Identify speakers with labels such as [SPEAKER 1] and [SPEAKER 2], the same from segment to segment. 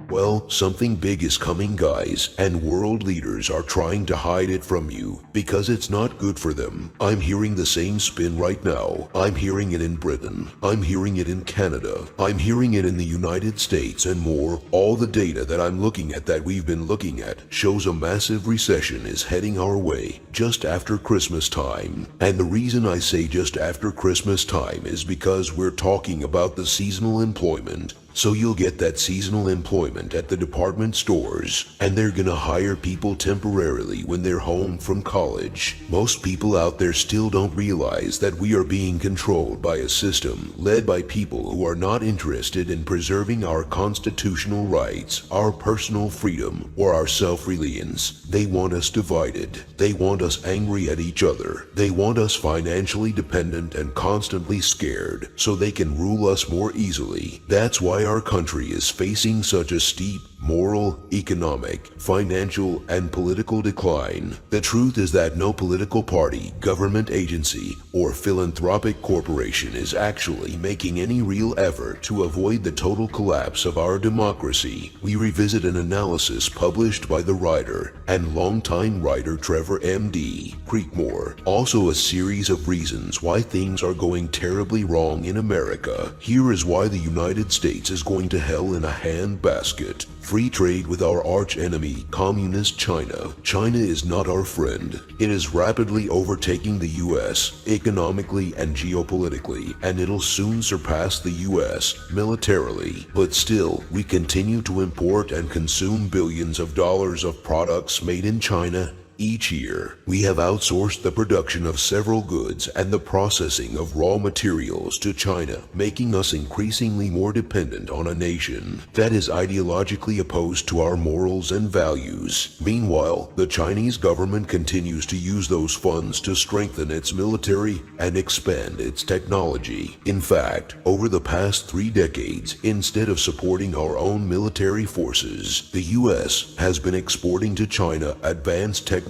[SPEAKER 1] Well, something big is coming, guys, and world leaders are trying to hide it from you because it's not good for them. I'm hearing the same spin right now. I'm hearing it in Britain. I'm hearing it in Canada. I'm hearing it in the United States and more. All the data that I'm looking at, that we've been looking at, shows a massive recession is heading our way just after Christmas time. And the reason I say just after Christmas time is because we're talking about the seasonal employment. So you'll get that seasonal employment at the department stores, and they're gonna hire people temporarily when they're home from college. Most people out there still don't realize that we are being controlled by a system led by people who are not interested in preserving our constitutional rights, our personal freedom, or our self-reliance. They want us divided. They want us angry at each other. They want us financially dependent and constantly scared so they can rule us more easily. That's why our country is facing such a steep moral, economic, financial, and political decline. The truth is that no political party, government agency, or philanthropic corporation is actually making any real effort to avoid the total collapse of our democracy. We revisit an analysis published by the writer and longtime writer Trevor M.D. Creekmore, also a series of reasons why things are going terribly wrong in America. Here is why the United States is going to hell in a handbasket. Free trade with our arch-enemy, Communist China. China is not our friend. It is rapidly overtaking the US economically and geopolitically, and it'll soon surpass the US militarily. But still, we continue to import and consume billions of dollars of products made in China each year. We have outsourced the production of several goods and the processing of raw materials to China, making us increasingly more dependent on a nation that is ideologically opposed to our morals and values. Meanwhile, the Chinese government continues to use those funds to strengthen its military and expand its technology. In fact, over the past 3 decades, instead of supporting our own military forces, the US has been exporting to China advanced technology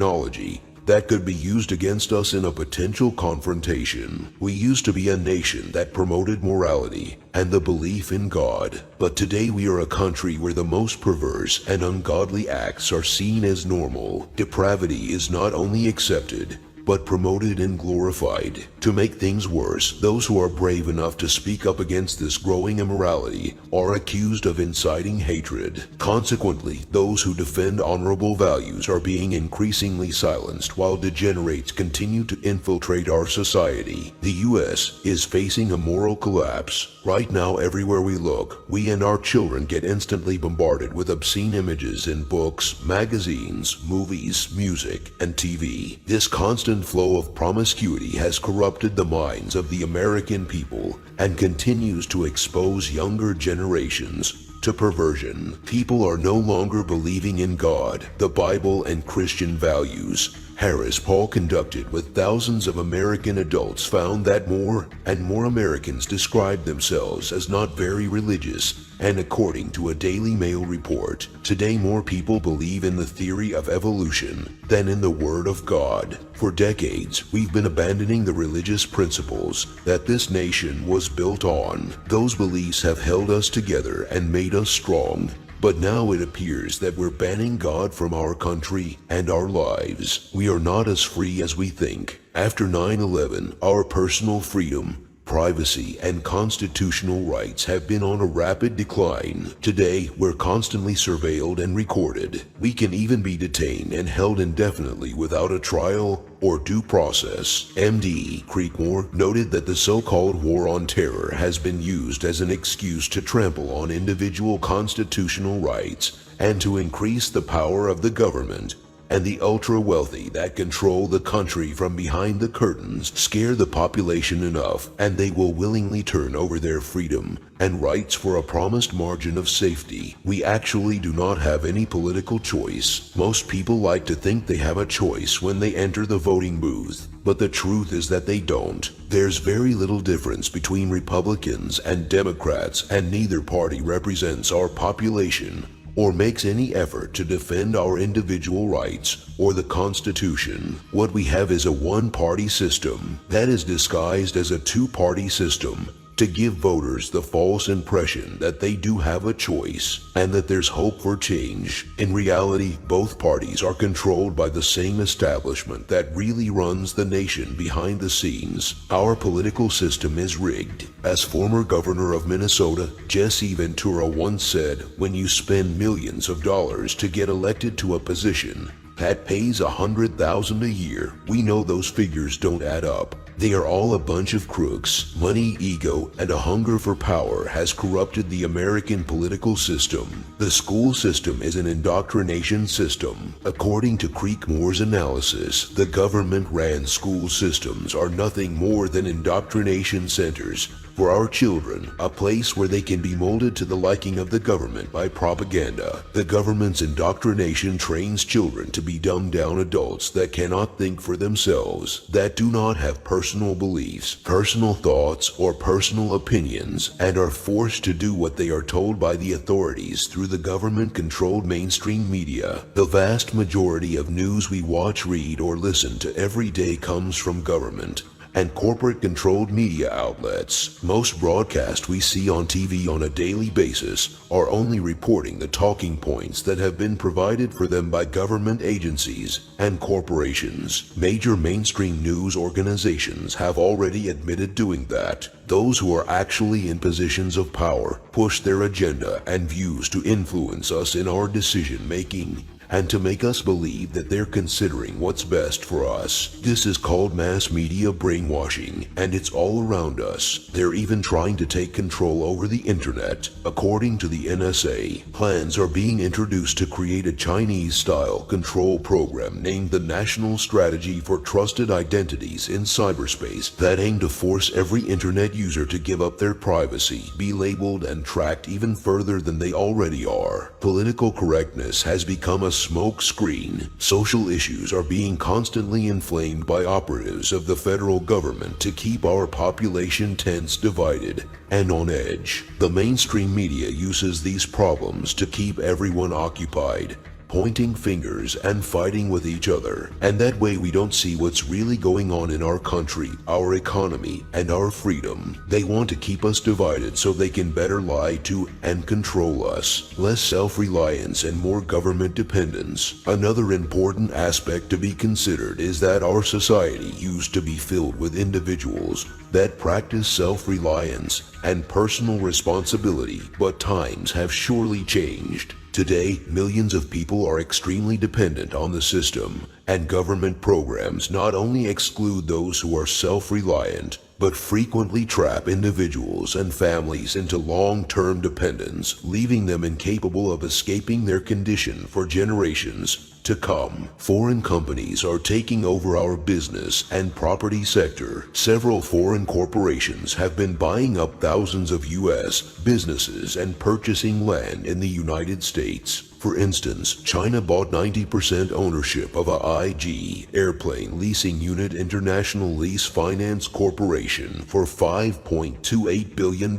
[SPEAKER 1] that could be used against us in a potential confrontation. We used to be a nation that promoted morality and the belief in God, but today we are a country where the most perverse and ungodly acts are seen as normal. Depravity is not only accepted, but promoted and glorified. To make things worse, those who are brave enough to speak up against this growing immorality are accused of inciting hatred. Consequently, those who defend honorable values are being increasingly silenced while degenerates continue to infiltrate our society. The US is facing a moral collapse. Right now, everywhere we look, we and our children get instantly bombarded with obscene images in books, magazines, movies, music, and TV. This constant flow of promiscuity has corrupted the minds of the American people and continues to expose younger generations to perversion. People are no longer believing in God, the Bible, and Christian values. Harris Poll conducted with thousands of American adults found that more and more Americans describe themselves as not very religious, and according to a Daily Mail report, today more people believe in the theory of evolution than in the Word of God. For decades, we've been abandoning the religious principles that this nation was built on. Those beliefs have held us together and made us strong. But now it appears that we're banning God from our country and our lives. We are not as free as we think. After 9/11, our personal freedom, privacy, and constitutional rights have been on a rapid decline. Today, we're constantly surveilled and recorded. We can even be detained and held indefinitely without a trial or due process. M.D. Creekmore noted that the so-called war on terror has been used as an excuse to trample on individual constitutional rights and to increase the power of the government and the ultra-wealthy that control the country from behind the curtains. Scare the population enough, and they will willingly turn over their freedom and rights for a promised margin of safety. We actually do not have any political choice. Most people like to think they have a choice when they enter the voting booth, but the truth is that they don't. There's very little difference between Republicans and Democrats, and neither party represents our population or makes any effort to defend our individual rights or the Constitution. What we have is a one-party system that is disguised as a two-party system. to give voters the false impression that they do have a choice and that there's hope for change. In reality, both parties are controlled by the same establishment that really runs the nation behind the scenes. Our political system is rigged. As former governor of Minnesota, Jesse Ventura once said, when you spend millions of dollars to get elected to a position that pays $100,000 a year, we know those figures don't add up. They are all a bunch of crooks. Money, ego, and a hunger for power has corrupted the American political system. The school system is an indoctrination system. According to Creekmore's analysis, the government-ran school systems are nothing more than indoctrination centers for our children, a place where they can be molded to the liking of the government by propaganda. The government's indoctrination trains children to be dumbed-down adults that cannot think for themselves, that do not have personal beliefs, personal thoughts, or personal opinions, and are forced to do what they are told by the authorities through the government-controlled mainstream media. The vast majority of news we watch, read, or listen to every day comes from government and corporate-controlled media outlets. Most broadcasts we see on TV on a daily basis are only reporting the talking points that have been provided for them by government agencies and corporations. Major mainstream news organizations have already admitted doing that. Those who are actually in positions of power push their agenda and views to influence us in our decision-making and to make us believe that they're considering what's best for us. This is called mass media brainwashing, and it's all around us. They're even trying to take control over the internet. According to the NSA, plans are being introduced to create a Chinese-style control program named the National Strategy for Trusted Identities in Cyberspace that aim to force every internet user to give up their privacy, be labeled and tracked even further than they already are. Political correctness has become a smoke screen. Social issues are being constantly inflamed by operatives of the federal government to keep our population tense, divided, and on edge. The mainstream media uses these problems to keep everyone occupied, pointing fingers and fighting with each other. And that way we don't see what's really going on in our country, our economy, and our freedom. They want to keep us divided so they can better lie to and control us. Less self-reliance and more government dependence. Another important aspect to be considered is that our society used to be filled with individuals that practice self-reliance and personal responsibility, but times have surely changed. Today, millions of people are extremely dependent on the system, and government programs not only exclude those who are self-reliant, but frequently trap individuals and families into long-term dependence, leaving them incapable of escaping their condition for generations to come. Foreign companies are taking over our business and property sector. Several foreign corporations have been buying up thousands of U.S. businesses and purchasing land in the United States. For instance, China bought 90% ownership of IG Airplane Leasing Unit International Lease Finance Corporation for $5.28 billion.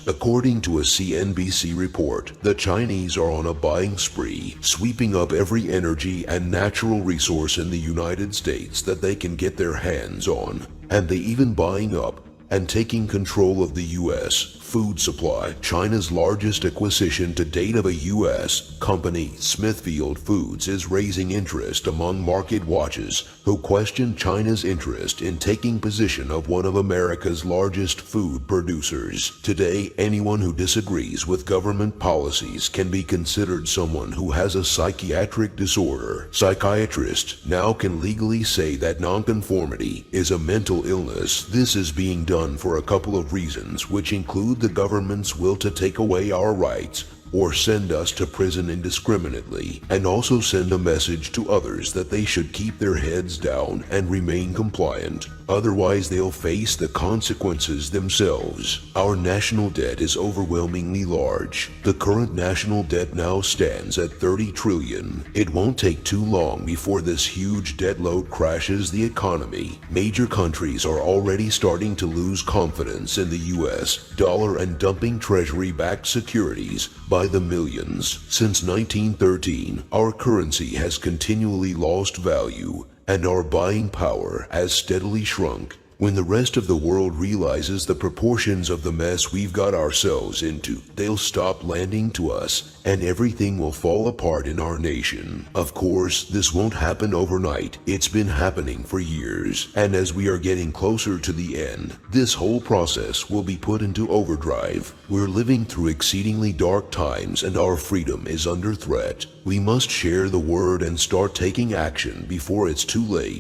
[SPEAKER 1] According to a CNBC report, the Chinese are on a buying spree, sweeping up every energy and natural resource in the United States that they can get their hands on. And they even buying up and taking control of the U.S. food supply. China's largest acquisition to date of a U.S. company, Smithfield Foods, is raising interest among market watchers who question China's interest in taking possession of one of America's largest food producers. Today, anyone who disagrees with government policies can be considered someone who has a psychiatric disorder. Psychiatrists now can legally say that nonconformity is a mental illness. This is being done for a couple of reasons, which include the government's will to take away our rights or send us to prison indiscriminately, and also send a message to others that they should keep their heads down and remain compliant. Otherwise, they'll face the consequences themselves. Our national debt is overwhelmingly large. The current national debt now stands at $30 trillion. It won't take too long before this huge debt load crashes the economy. Major countries are already starting to lose confidence in the U.S. dollar and dumping treasury-backed securities by the millions. Since 1913, our currency has continually lost value, and our buying power has steadily shrunk. When the rest of the world realizes the proportions of the mess we've got ourselves into, they'll stop lending to us, and everything will fall apart in our nation. Of course, this won't happen overnight. It's been happening for years, and as we are getting closer to the end, this whole process will be put into overdrive. We're living through exceedingly dark times, and our freedom is under threat. We must share the word and start taking action before it's too late.